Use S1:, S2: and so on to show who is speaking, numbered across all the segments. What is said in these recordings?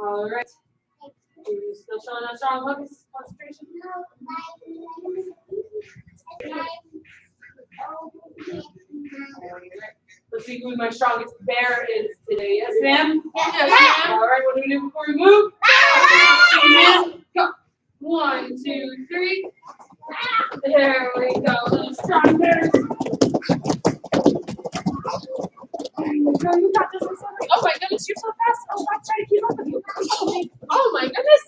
S1: All right. Are you still showing that strong focus, concentration? Let's see who my strongest bear is today. Yes, ma'am?
S2: Yes, ma'am.
S1: All right, what do we do before we move? Go. 1, 2, 3. There we go. Little strong bears. There you go. You got this. Oh my goodness, you're so fast. Oh, I'm trying to keep up with you. Oh my goodness.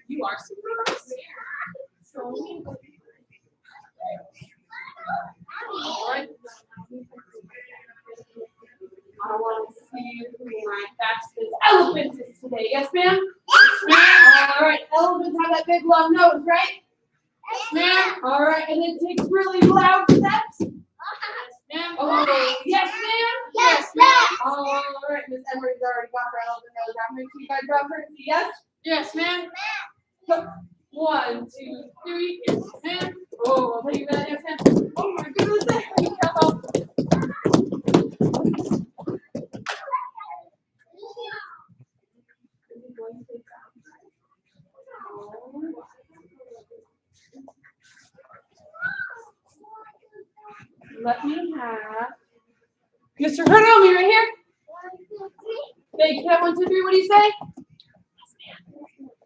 S1: You are super fast. All right. I want to see who my fastest elephant is today. Yes, ma'am? Yes, ma'am. All right. Elephants have that big long nose, right? Yes, ma'am. All right. And it takes really loud steps. Yes, ma'am. Oh, yes, ma'am. Yes, ma'am. All right. Miss Emery's already got her elephant nose. I'm going to you guys drop her. Yes? Yes, ma'am. 1, 2, 3. Yes, ma'am. Oh, I'll take you that. Yes, ma'am. Oh my goodness. There you go. Let me have Mr. Hurnomi right here.
S2: 1, 2, 3.
S1: Thank you. 1, 2, 3. What do you say?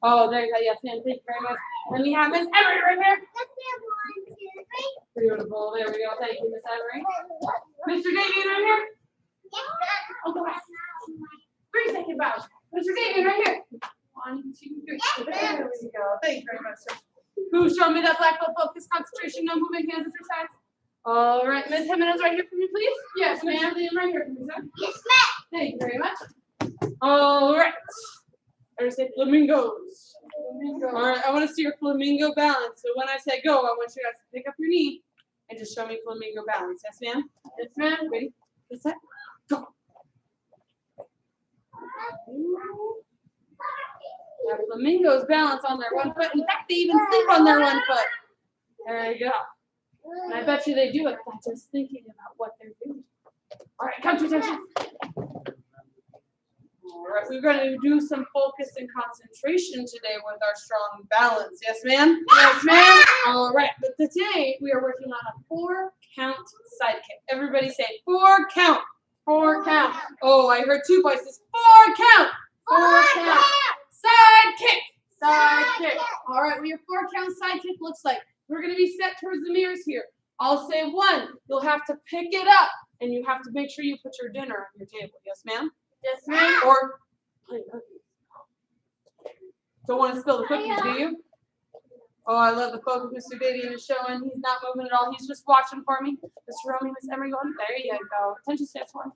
S1: Oh, there you go. Yes, ma'am. Thank you very much. Then we have Miss Emery right here.
S2: Yes, ma'am. 1, 2, 3.
S1: Beautiful. There we go. Thank you, Miss Emery. Mr. Davian right here.
S2: Yes, ma'am.
S1: Oh, go ahead. 3-second bow. Mr. Davian right here. 1, 2, 3. There we go. Thank you very much, sir. Who showed me that black belt focus, concentration, no moving hands exercise? All right, Miss Jimenez right here for me, please. Yes, ma'am. Right here for me, sir.
S2: Yes, ma'am.
S1: Thank you very much. All right. I say flamingos. All right, I want to see your flamingo balance. So when I say go, I want you guys to pick up your knee and just show me flamingo balance. Yes, ma'am? Yes, ma'am. Ready? Get set. Go. Now, flamingos balance on their one foot. In fact, they even sleep on their one foot. There you go. And I bet you they do it by just thinking about what they're doing. All right, come to attention. All right, we're going to do some focus and concentration today with our strong balance. Yes, ma'am? Yes, ma'am. All right, but today we are working on a 4-count side kick. Everybody say 4 count. 4 count. Oh, I heard 2 voices. 4 count. 4 count. Side kick. Side kick. All right, what your 4-count side kick looks like. We're going to be set towards the mirrors here. I'll say 1. You'll have to pick it up, and you have to make sure you put your dinner on your table. Yes, ma'am? Yes, ma'am. Or don't want to spill the cookies, do you? Oh, I love the focus Mr. Davian is showing. He's not moving at all. He's just watching for me. Mr. Romy, Miss Emery, going. There you go. Attention steps 1.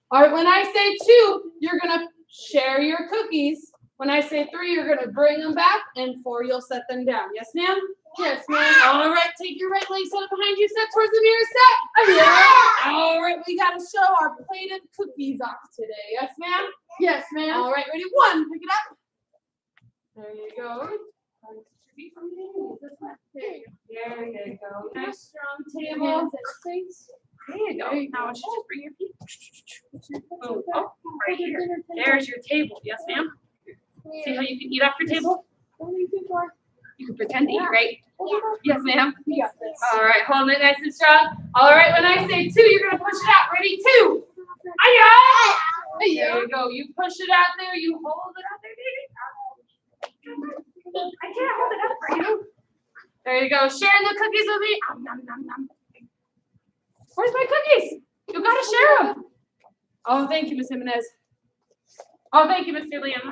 S1: All right, when I say 2, you're going to share your cookies. When I say 3, you're going to bring them back. And 4, you'll set them down. Yes, ma'am? Yes, ma'am. All right, take your right leg, set it behind you, set towards the mirror, set. Yeah. All right, we got to show our plated cookies off today. Yes, ma'am? Yes, ma'am. All right, ready? 1, pick it up. There you go. There you go. Nice strong table. There you go. Now I want you to just bring your feet. Oh, right here. There's your table. Yes, ma'am? See how you can eat off your table? You can pretend to eat, right? Yes, ma'am. All right, hold it nice and strong. All right, when I say 2, you're going to push it out. Ready? 2. Hi-ya! There you go. You push it out there. You hold it out there, baby. I can't hold it up for you. There you go. Sharing the cookies with me. Nom, nom, nom. Where's my cookies? You got to share them. Oh, thank you, Miss Jimenez. Oh, thank you, Mr. Liam.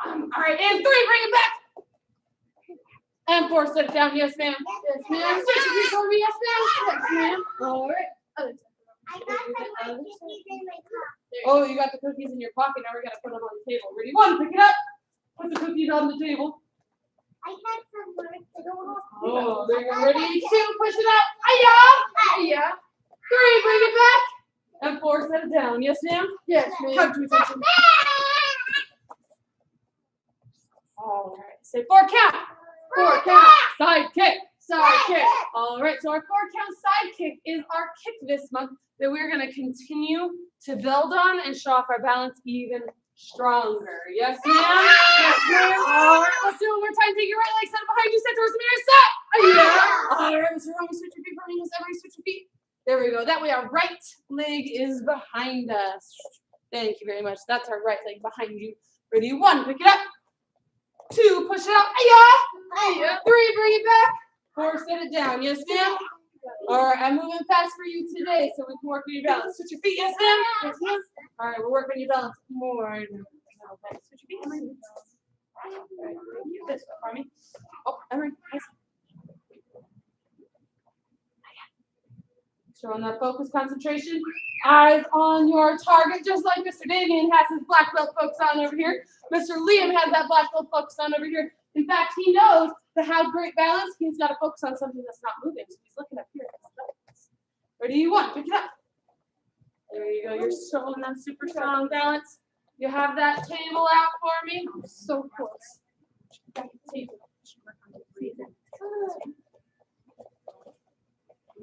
S1: All right, and 3, bring it back. And 4, set it down. Yes, ma'am. Yes, ma'am. Switch it for me. Yes, ma'am. Yes, ma'am. All right.
S2: I got some cookies in my pocket.
S1: Oh, you got the cookies in your pocket. Now we're going to put them on the table. Ready? 1, pick it up. Put the cookies on the table.
S2: I got some more to go.
S1: Oh, there you go. Ready? 2, push it out. Hi-ya. Hi-ya. 3, bring it back. And 4, set it down. Yes, ma'am? Yes, ma'am. Come to attention. All right. Say 4 count. 4 count. Side kick. Side kick. All right, so our 4-count side kick is our kick this month that we're going to continue to build on and show off our balance even stronger. Yes, ma'am? Yes, ma'am. All right, let's do it one more time. Take your right leg, set it behind you, set towards the mirror, set. Yeah. All right, Mr. Romy, switch your feet for me. Miss Emery, switch your feet. There we go. That way our right leg is behind us. Thank you very much. That's our right leg behind you. Ready? 1, pick it up. 2, push it out. Ay-ya. 3, bring it back. 4, set it down. Yes, ma'am? All right, I'm moving fast for you today so we can work on your balance. Switch your feet. Yes, ma'am? Yes, ma'am? All right, we're working on your balance more. Okay, switch your feet. All right, you this for me. Oh, Emery, nice. Showing that focus, concentration, eyes on your target, just like Mr. Davian has his black belt focus on over here. Mr. Liam has that black belt focus on over here. In fact, he knows to have great balance, he's got to focus on something that's not moving. So he's looking up here. Ready? 1, pick it up. There you go. You're showing that super strong balance. You have that table out for me. So close.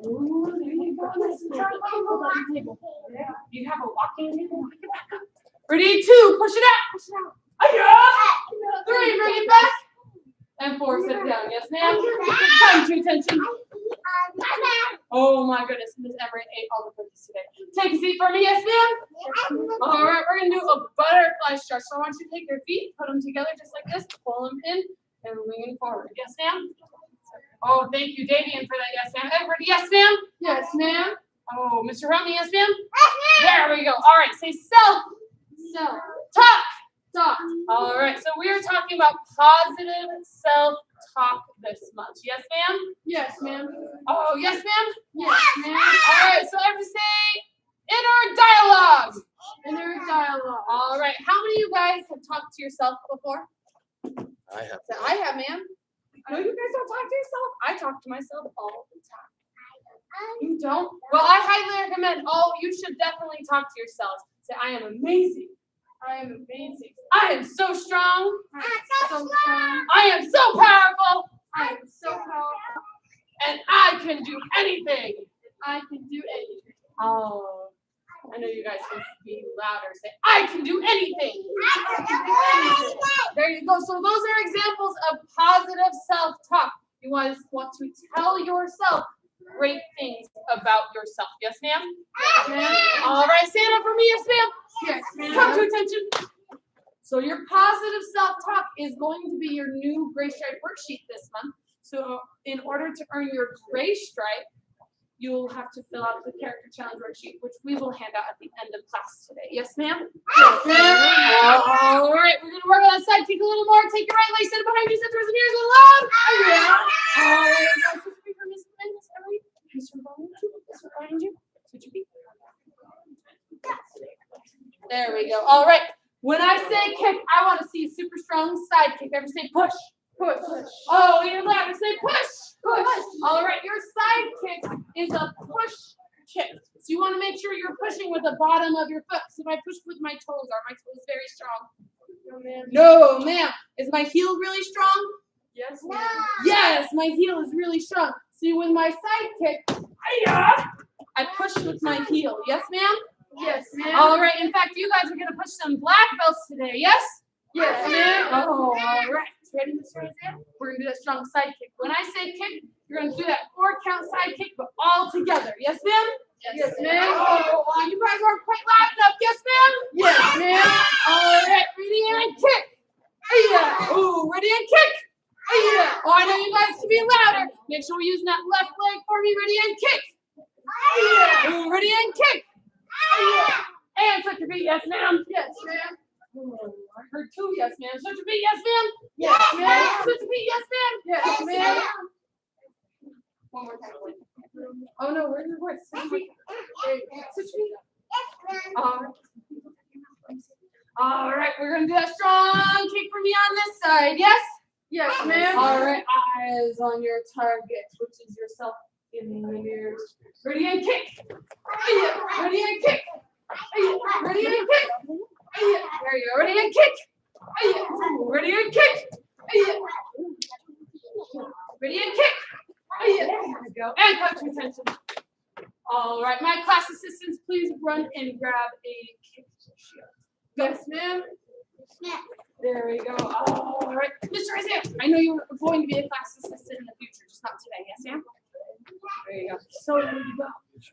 S1: Ooh, there you go. Nice and strong. Table. You have a walking table. Pick it back up. Ready? 2, push it out. Push it out. Ay-ya. 3, bring it back. And 4, sit down. Yes, ma'am? Time to attention. Oh my goodness, Miss Emery ate all the cookies today. Take a seat for me, yes, ma'am? All right, we're gonna do a butterfly stretch. So I want you to take your feet, put them together just like this, pull them in, and lean forward. Yes, ma'am? Oh, thank you, Davian, for that. Yes, ma'am. Everybody, yes, ma'am? Yes, ma'am. Oh, Mr. Romney, yes, ma'am? There we go. All right, say self. Talk. All right, so we are talking about positive self-talk this month. Yes, ma'am? Yes, ma'am. Oh, yes, ma'am? Yes, ma'am. All right, so everybody say inner dialogue. Inner dialogue. All right, how many of you guys have talked to yourself before?
S3: I have.
S1: So I have, ma'am. No, you guys don't talk to yourself? I talk to myself all the time. You don't? Well, I highly recommend you should definitely talk to yourselves. Say, I am amazing. I am amazing. I am so strong. I am so powerful. I am so powerful. And I can do anything. I can do anything. Oh, I know you guys can be louder. Say, I can do anything. There you go. So those are examples of positive self-talk. You want to tell yourself great things about yourself. Yes, ma'am? Yes, ma'am. All right, stand up for me. Yes, ma'am? Yes, ma'am. Come to attention. So your positive self-talk is going to be your new gray stripe worksheet this month. So in order to earn your gray stripe, you will have to fill out the character challenge worksheet, which we will hand out at the end of class today. Yes, ma'am? Yes, ma'am. All right, we're going to work on that side. Take a little more. Take your right leg, set it behind you, set towards the mirrors a little loud. All right, guys, switch your feet for Miss Emery. Mr. behind you. Switch your feet. There we go. All right. When I say kick, I want to see a super strong side kick. Everybody say push. Push. Oh, even louder. Say push. Push. All right. Your side kick is a push kick. So you want to make sure you're pushing with the bottom of your foot. So if I push with my toes, are my toes very strong? No, ma'am. Is my heel really strong? Yes, ma'am. Yes, my heel is really strong. See, with my side kick, I push with my heel. Yes, ma'am? Yes, ma'am. All right. In fact, you guys are going to push some black belts today. Yes? Yes, ma'am. Oh, all right. Ready, Mr. Isaiah? We're going to do that strong side kick. When I say kick, you're going to do that 4-count side kick, but all together. Yes, ma'am? Yes, ma'am. Oh, you guys aren't quite loud enough. Yes, ma'am? Yes, ma'am. All right. Ready and kick. Ooh, ready and kick. Oh, I know you guys can be louder. Make sure we're using that left leg for me. Ready and kick. Ooh, ready and kick. And switch your feet, yes, ma'am. Yes, ma'am. Oh, I heard 2 yes, ma'am. Switch your feet, yes, ma'am. Yes, ma'am. Switch your feet, yes, ma'am. Yes, ma'am. One more time. Oh no, where's your voice? Switch your feet. Switch your feet. All right, we're gonna do that strong kick for me on this side. Yes. Yes, ma'am. All right, eyes on your target, which is yourself in the mirror. Ready and kick. Ready and kick. Ready and kick. There you go. Ready and kick. Ready and kick. Ready and kick. go. And cut to attention. All right, my class assistants, please run and grab a kick shield. Yes, ma'am. There we go. All right, Mr. Isaiah, I know you're going to be a class assistant in the future, just not today. Yes, ma'am. There you go. So there you go.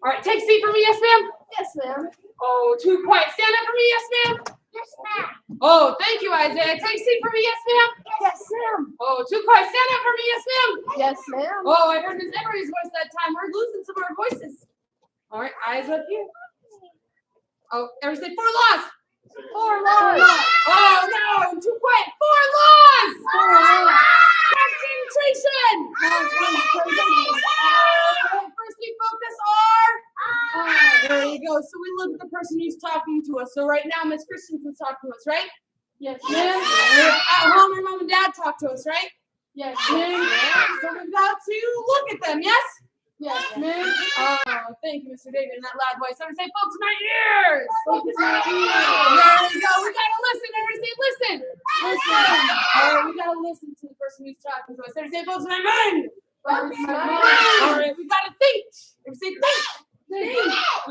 S1: All right, take a seat for me. Yes, ma'am.
S2: Yes, ma'am.
S1: Oh, too quiet. Stand up for me. Yes, ma'am.
S2: Yes, ma'am.
S1: Oh, thank you, Isaiah. Take a seat for me. Yes, ma'am.
S2: Yes, ma'am.
S1: Oh, too quiet. Stand up for me. Yes, ma'am.
S2: Yes, ma'am.
S1: Oh, I heard Miss Emery's voice that time. We're losing some of our voices. All right, eyes up here. Oh, everybody say 4 laws.
S2: 4 laws.
S1: Oh, no, too quiet. 4 laws.
S2: 4 laws.
S1: Concentration. First we focus our. There you go. So we look at the person who's talking to us. So right now, Miss Christensen's talking to us, right?
S2: Yes,
S1: Ma'am.
S2: ma'am.
S1: At home, our mom and dad talk to us, right?
S2: Yes,
S1: Ma'am.
S2: ma'am.
S1: So we've got to look at them, yes?
S2: Yes, ma'am.
S1: Oh, thank you, Mr. David, in that loud voice. Everybody say, focus my ears.
S2: Focus my ears.
S1: There we go. We gotta listen. Everybody say, listen.
S2: Listen.
S1: All right, we gotta listen to the person who's talking to us. Everybody say, focus my mind.
S2: Focus my
S1: All
S2: mind.
S1: right, we gotta think. Everybody say, think. Think.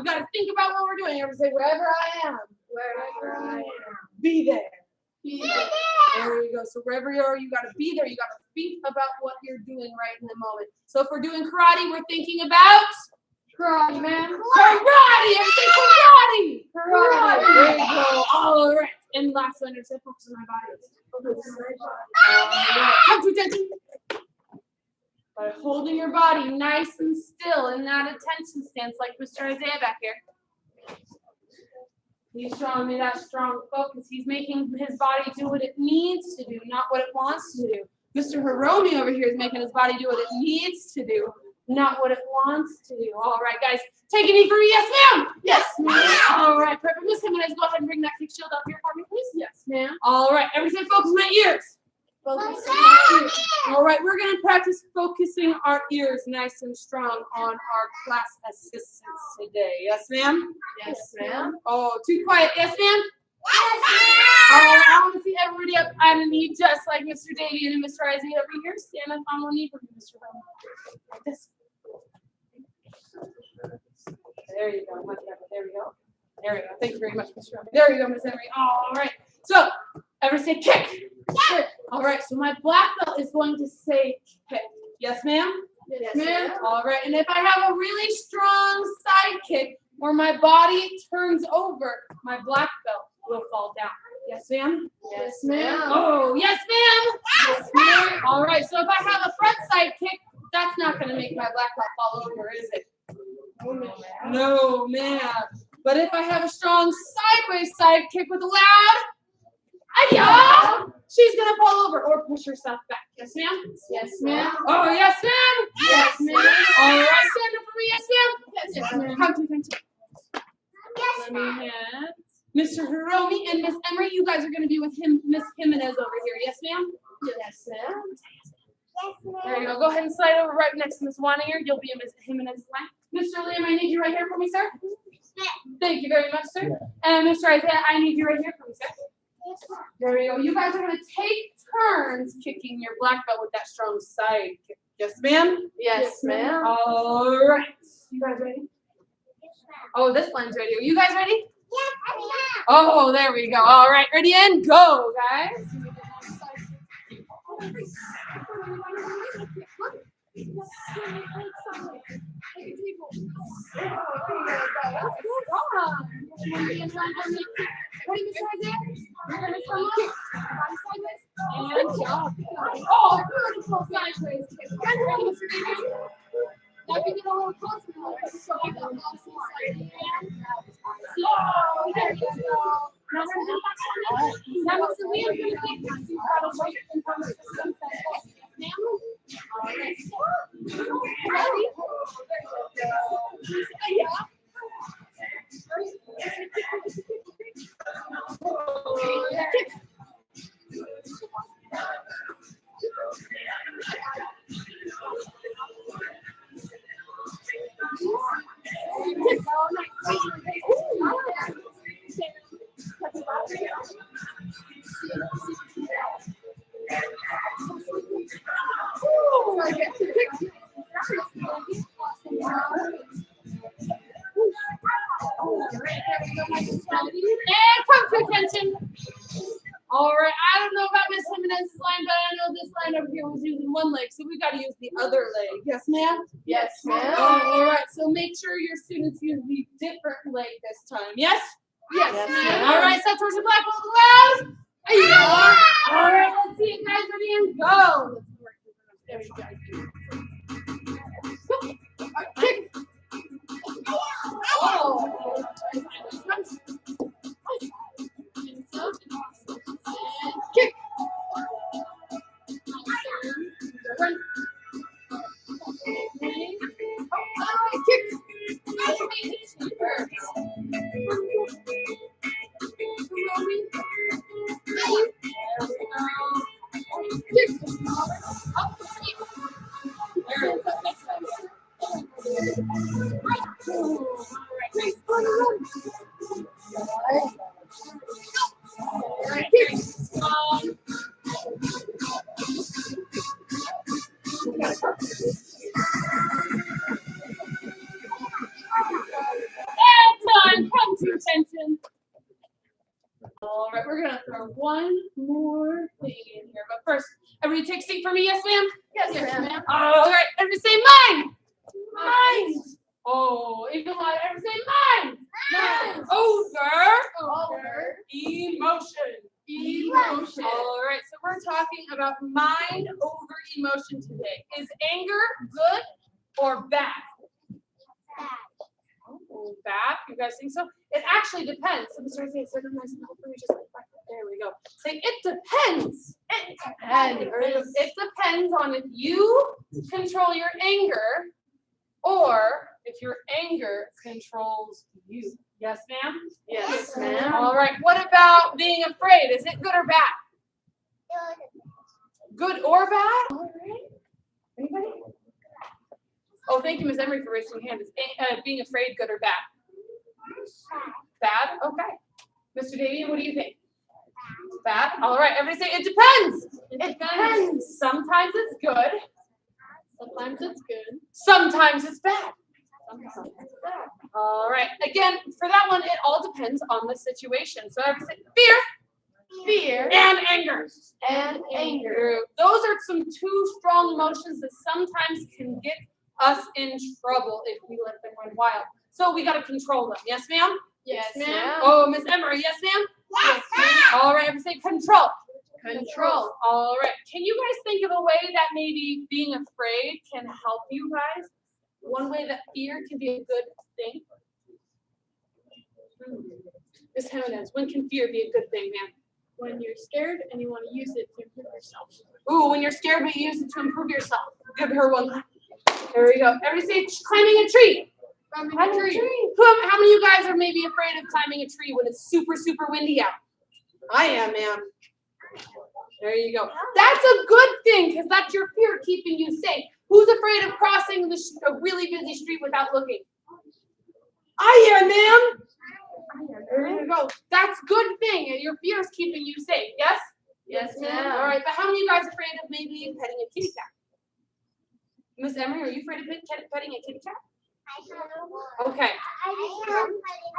S1: We gotta think about what we're doing. Everybody say, wherever I am.
S2: Wherever I am.
S1: Be there.
S2: Be there.
S1: There you go. So wherever you are, you gotta be there. You gotta think about what you're doing right in the moment. So if we're doing karate, we're thinking about
S2: Karate, ma'am.
S1: karate. Everybody say karate.
S2: Karate.
S1: There you go. All right. And last one, say focus on my body.
S2: Focus on my body.
S1: Come to attention. By holding your body nice and still in that attention stance, like Mr. Isaiah back here. He's showing me that strong focus. He's making his body do what it needs to do, not what it wants to do. Mr. Hiromi over here is making his body do what it needs to do, not what it wants to do. All right, guys, take a knee for me. Yes, ma'am.
S2: Yes, ma'am.
S1: All right, perfect. Miss Jimenez, go ahead and bring that kick shield up here for me, please.
S2: Yes, ma'am.
S1: All right, everybody focus my ears.
S2: Focus on my ears.
S1: All right, we're going to practice focusing our ears nice and strong on our class assistants today. Yes, ma'am?
S2: Yes, ma'am.
S1: Oh, too quiet. Yes, ma'am? All right, I want to see everybody up on a knee, just like Mr. Davey and Mr. Isaiah over here. Stand up on one knee for me, Mr. Holmes. Like this. There you go. There we go. There we go. Thank you very much, Mr. Holmes. There you go, Miss Emery. All right. So, everybody say kick. Kick. All right, so my black belt is going to say kick. Yes, ma'am?
S2: Yes,
S1: Ma'am?
S2: ma'am.
S1: All right, and if I have a really strong side kick where my body turns over, my black belt will fall down. Yes, ma'am?
S2: Yes, ma'am.
S1: Oh, yes, ma'am? Yes, ma'am. All right, so if I have a front side kick, that's not going to make my black belt fall over, is it? No, ma'am. But if I have a strong sideways side kick with a loud, "Ay-ya!" she's going to fall over or push herself back. Yes, ma'am?
S2: Yes, ma'am.
S1: Oh, yes, ma'am?
S2: Yes, ma'am.
S1: All right, stand up for me. Yes, ma'am?
S2: Yes, ma'am.
S1: Come to. Let me have Mr. Hiromi and Miss Emery. You guys are going to be with Miss Jimenez over here. Yes, ma'am?
S2: Yes, ma'am.
S1: There you go. Go ahead and slide over right next to Miss Waninger. You'll be in Miss Jimenez's line. Mr. Liam, I need you right here for me, sir. Thank you very much, sir. And Mr. Isaiah, I need you right here for me, sir. There we go. You guys are going to take turns kicking your black belt with that strong side kick. Yes, ma'am?
S2: Yes, ma'am.
S1: All right. You guys ready? Oh, this line's ready. Are you guys ready? Oh, there we go. All right. Ready and go, guys. Ready, Mr. Isaiah? You're going to come up, body sideways, and jump. Oh, beautiful sideways kick. Ready, Mr. David? Now if you get a little closer, we'll show you the awesome side. And slow. There you go. Now we're going to do that. Now Mr. Liam's going to take this. You got to wait until Mr. Sim says go. Ma'am? All right. Ready? Yeah.
S3: other leg. Yes, ma'am?
S4: Yes, ma'am.
S3: All right, so make sure your students use the different leg this time. Yes?
S4: Yes, ma'am.
S3: All right, set towards the blackboard loud. There you go. All right, let's see you guys ready and go. There we go. Kick. Oh. Kick. Run. Come to attention. All right, we're gonna throw one more thing in here, but first, everybody take a seat for me. Yes, ma'am.
S4: Yes, ma'am.
S3: All right, everybody say mine. Mine. Oh, even louder. Everybody say mine.
S4: Mine.
S3: Over. Emotion.
S4: Emotion.
S3: All right, so we're talking about mind over emotion today. Is anger good or bad? Oh, bad? You guys think so? It actually depends. So Mr. Isaiah said, nice and for me, just like that. There we go. Say, it depends. It depends. It depends on if you control your anger or if your anger controls you. Yes, ma'am?
S4: Yes, ma'am.
S3: All right. What about being afraid? Is it good or bad? Good or bad? All right. Anybody? Oh, thank you, Ms. Emery, for raising your hand. Is being afraid good or bad? Bad? Okay. Mr. Davey, what do you think? Bad? All right. Everybody say, it depends.
S4: It depends.
S3: Sometimes it's good.
S4: Sometimes it's good.
S3: Sometimes it's bad. All right. Again, for that one, it all depends on the situation. So everybody say, fear and anger.
S4: And anger.
S3: Those are some two strong emotions that sometimes can get us in trouble if we let them run wild. So we got to control them. Yes, ma'am?
S4: Yes, ma'am.
S3: Oh, Miss Emery, yes, ma'am?
S2: Yes, ma'am.
S3: All right, everybody say control.
S4: Control.
S3: All right. Can you guys think of a way that maybe being afraid can help you guys? One way that fear can be a good thing? Miss Jimenez, when can fear be a good thing, ma'am?
S4: When you're scared and you want to use it to improve yourself.
S3: Ooh, when you're scared, but you use it to improve yourself. Give her one. There we go. Everybody say climbing a tree.
S4: Climbing a tree.
S3: How many of you guys are maybe afraid of climbing a tree when it's super, super windy out? I am, ma'am. There you go. That's a good thing because that's your fear keeping you safe. Who's afraid of crossing a really busy street without looking? I am, ma'am. There you go. That's a good thing. Your fear is keeping you safe. Yes?
S4: Yes,
S3: All
S4: ma'am.
S3: right, but how many of you guys are afraid of maybe petting a kitty cat? Miss Emery, are you afraid of petting a kitty cat? Okay.
S2: I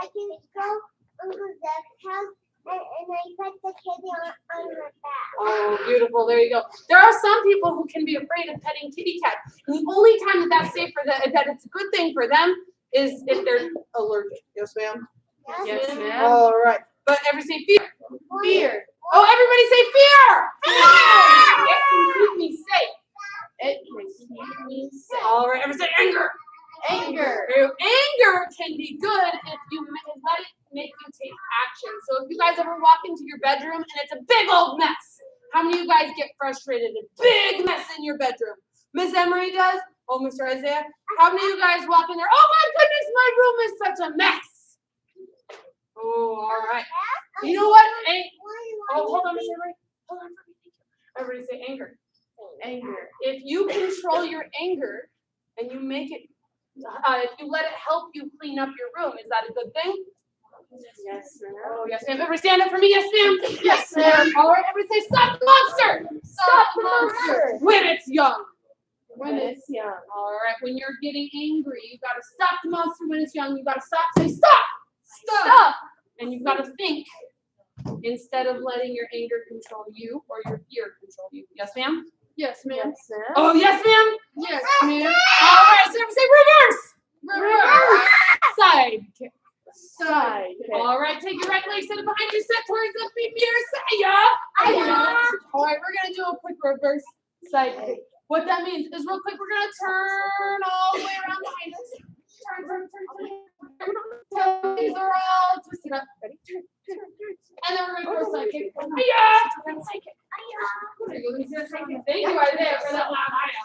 S2: can go Uncle Zach's house and I put the kitty on her back.
S3: Oh, beautiful. There you go. There are some people who can be afraid of petting kitty cats. And the only time that that's safe for them, that it's a good thing for them, is if they're allergic. Yes, ma'am?
S4: Yes, ma'am.
S3: All right. But everybody say fear.
S4: Fear.
S3: Oh, everybody say fear. Fear. It can keep me safe.
S4: It can keep me safe.
S3: All right. Everybody say anger.
S4: Anger.
S3: Anger can be good if you let it make you take action. So if you guys ever walk into your bedroom and it's a big old mess, how many of you guys get frustrated? A big mess in your bedroom. Miss Emery does. Oh, Mr. Isaiah. How many of you guys walk in there? Oh my goodness, my room is such a mess. Oh, all right. You know what? Oh, hold on, Miss Emery. Hold on for me. Everybody say anger.
S4: Anger.
S3: If you control your anger and you make it, if you let it help you clean up your room, is that a good thing?
S4: Yes, ma'am.
S3: Oh, yes, ma'am. Everybody stand up for me. Yes, ma'am.
S4: Yes, ma'am.
S3: All right, everybody say stop the monster.
S4: Stop the monster.
S3: When it's young.
S4: When it's young.
S3: All right, when you're getting angry, you got to stop the monster when it's young. You got to stop. Say stop. Stop. And you've got to think instead of letting your anger control you or your fear control you. Yes, ma'am?
S4: Yes, ma'am.
S3: Oh, yes, ma'am.
S4: Yes, ma'am.
S3: All right, so everybody say reverse.
S4: Reverse.
S3: Side kick.
S4: Side kick.
S3: All right, take your right leg, set it behind you, set towards the feet, mirror, say ya. All right, we're gonna do a quick reverse side kick. What that means is real quick, we're gonna turn all the way around behind us. Turn. Toes are all twisted up. Ready? Turn. And then we're gonna go side kick. Hiya! Side kick. There you go. Let me see that side kick. Thank you, Isaiah, for that loud hiya.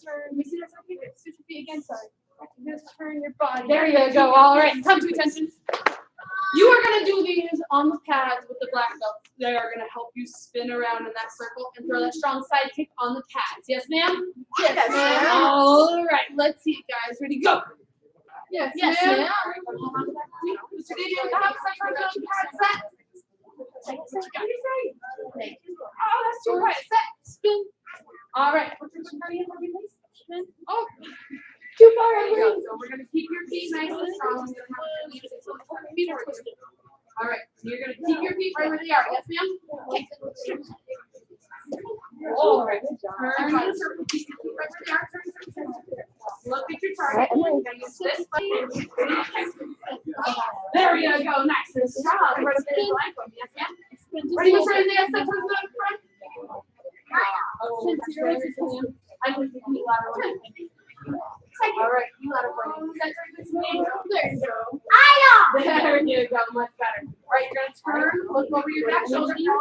S3: Turn. Let me see that side kick. Switch your feet again. Sorry. Just turn your body. There you go. All right. Come to attention. You are going to do these on the pads with the black belts. They are going to help you spin around in that circle and throw that strong side kick on the pads. Yes, ma'am?
S4: Yes, ma'am.
S3: All right. Let's see, guys. Ready? Go.
S4: Yes,
S3: Yes,
S4: ma'am.
S3: ma'am. Mr. Gideon, have some on the pad set. What you got? Oh, that's too quiet. Set. Spin. All right. Put your body in for me, please. Spin. Oh. Too far. There you go. So we're gonna keep your feet nice and strong. Feet are twisted. All right. So you're gonna keep your feet right where they are. Yes, ma'am. All right. Turn in a circle. Keep your feet right where they are. Turn. Look at your target. You're gonna use this leg. There you go. Nice and strong. Right up there. Yes, ma'am. Ready, Mr. Isaiah? Step towards the front. Oh, that's right. I can keep you louder. All right, you let it go. There you go. There you go, much better. All right, you're gonna turn, look over your back shoulder. Keep your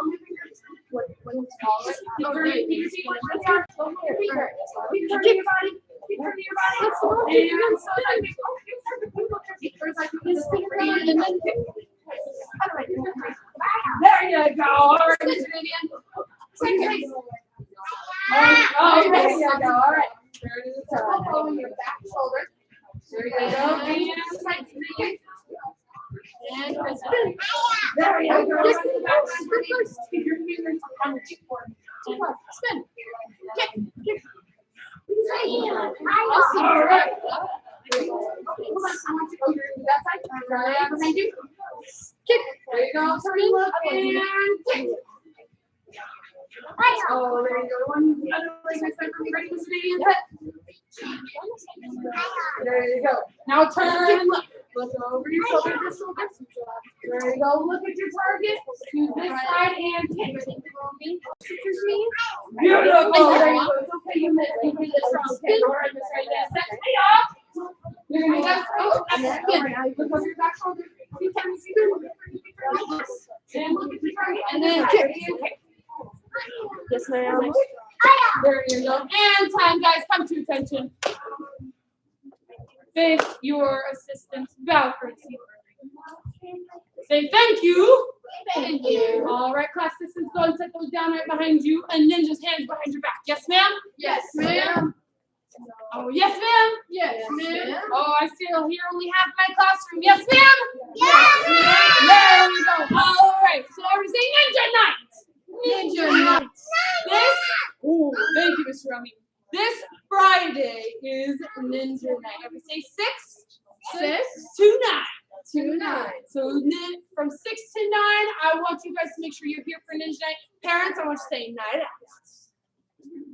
S3: feet like that. Keep turning your body. Keep turning your body. And there you go. All right, Mr. Vivian. Oh, there you go. All right. Turn in the circle, following your back shoulder. There you go. And side kick. And spin. There you go. Just the back line first. Keep your fingers on the cheekboard. Spin. Kick. Awesome. All right. Come on. I want you to go to that side. Right out behind you. Kick. There you go. Turn up and kick. Oh, there you go. One other leg next time for me. Ready, Mr. Vivian? There you go. Now turn and look. Look over your shoulder. There you go. Look at your target. To this side and kick. Beautiful. There you go. It's okay. You missed. You did it strong. Okay. All right, Miss Right there. Set. Hey, up. You're going to go. Oh, that's good. Look over your back shoulder. You can and look at your target. And then kick.
S4: Yes, ma'am.
S3: There you go. And time, guys. Come to attention. Face your assistant's balcony. Say thank you.
S4: Thank you.
S3: All right, class assistants, go and set those down right behind you. And ninjas, hands behind your back. Yes, ma'am?
S4: Yes, ma'am.
S3: Oh, yes, ma'am?
S4: Yes, ma'am.
S3: Oh, I still hear only half my classroom. Yes, ma'am?
S2: Yes,
S3: There we go. All right, so everybody say ninja night.
S4: Ninja night.
S3: This, oh, thank you, Mr. Romy. This Friday is Ninja Night. Everybody say 6 to 9. So from 6 to 9, I want you guys to make sure you're here for Ninja Night. Parents, I want you to say night out.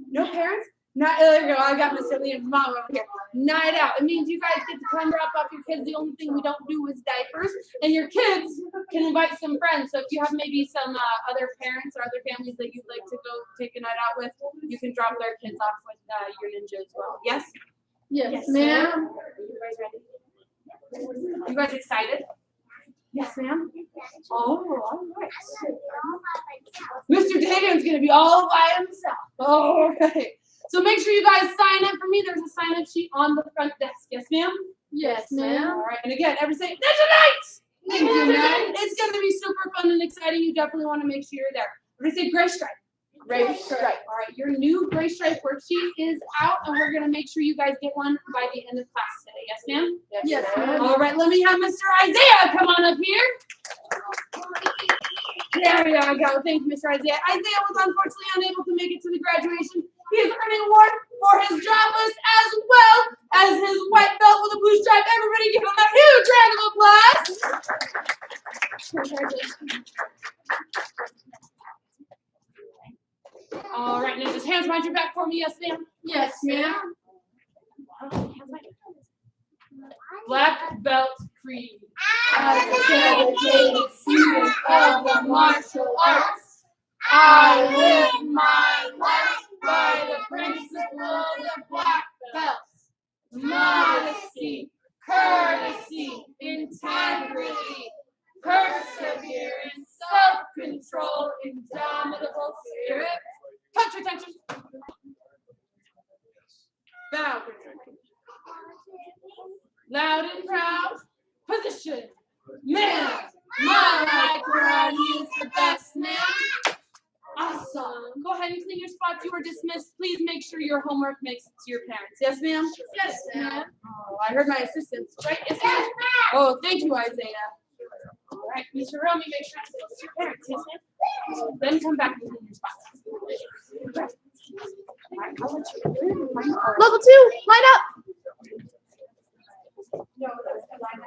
S3: No parents? Not, there you go. I got Mr. Liam's mom over here. Night out. It means you guys get to come drop off your kids. The only thing we don't do is diapers. And your kids can invite some friends. So if you have maybe some other parents or other families that you'd like to go take a night out with, you can drop their kids off with your ninja as well. Yes?
S4: Yes, ma'am.
S3: You guys ready? You guys excited? Yes, ma'am. Oh, all right. Mr. Dagan's going to be all by himself. All right. So make sure you guys sign up for me. There's a sign-up sheet on the front desk. Yes, ma'am?
S4: Yes, ma'am.
S3: All right. And again, everybody say, Ninja Night!
S4: Ninja Night.
S3: It's going to be super fun and exciting. You definitely want to make sure you're there. Everybody say Gray Stripe.
S4: Gray Stripe.
S3: All right. Your new Gray Stripe worksheet is out, and we're going to make sure you guys get one by the end of class today. Yes, ma'am?
S4: Yes, ma'am.
S3: All right. Let me have Mr. Isaiah come on up here. There we go. Thank you, Mr. Isaiah. Isaiah was unfortunately unable to make it to the graduation. He is earning an award for his job list as well as his white belt with a blue stripe. Everybody give him a huge round of applause. All right, now just hands behind your back.
S1: Yes, ma'am.
S4: Yes, ma'am.
S1: Black belt creed.
S4: As a dedicated student of the martial arts, I live my life by the principles of black belts. Modesty, courtesy, integrity, perseverance, self-control, indomitable spirit.
S1: Touch your attention. Bow. Loud and proud. Position.
S4: Man, my library is the best, man.
S1: Awesome. Go ahead and clean your spots. You are dismissed. Please make sure your homework makes it to your parents. Yes, ma'am?
S4: Yes, ma'am.
S1: Oh, I heard my assistants. Right? Yes, ma'am? Oh, thank you, Isaiah. All right, Mr. Romy, make sure it goes to your parents. Yes, ma'am? Then come back and clean your spots. All right, I'll let you.
S4: Level 2, light up.
S1: No, that's the line.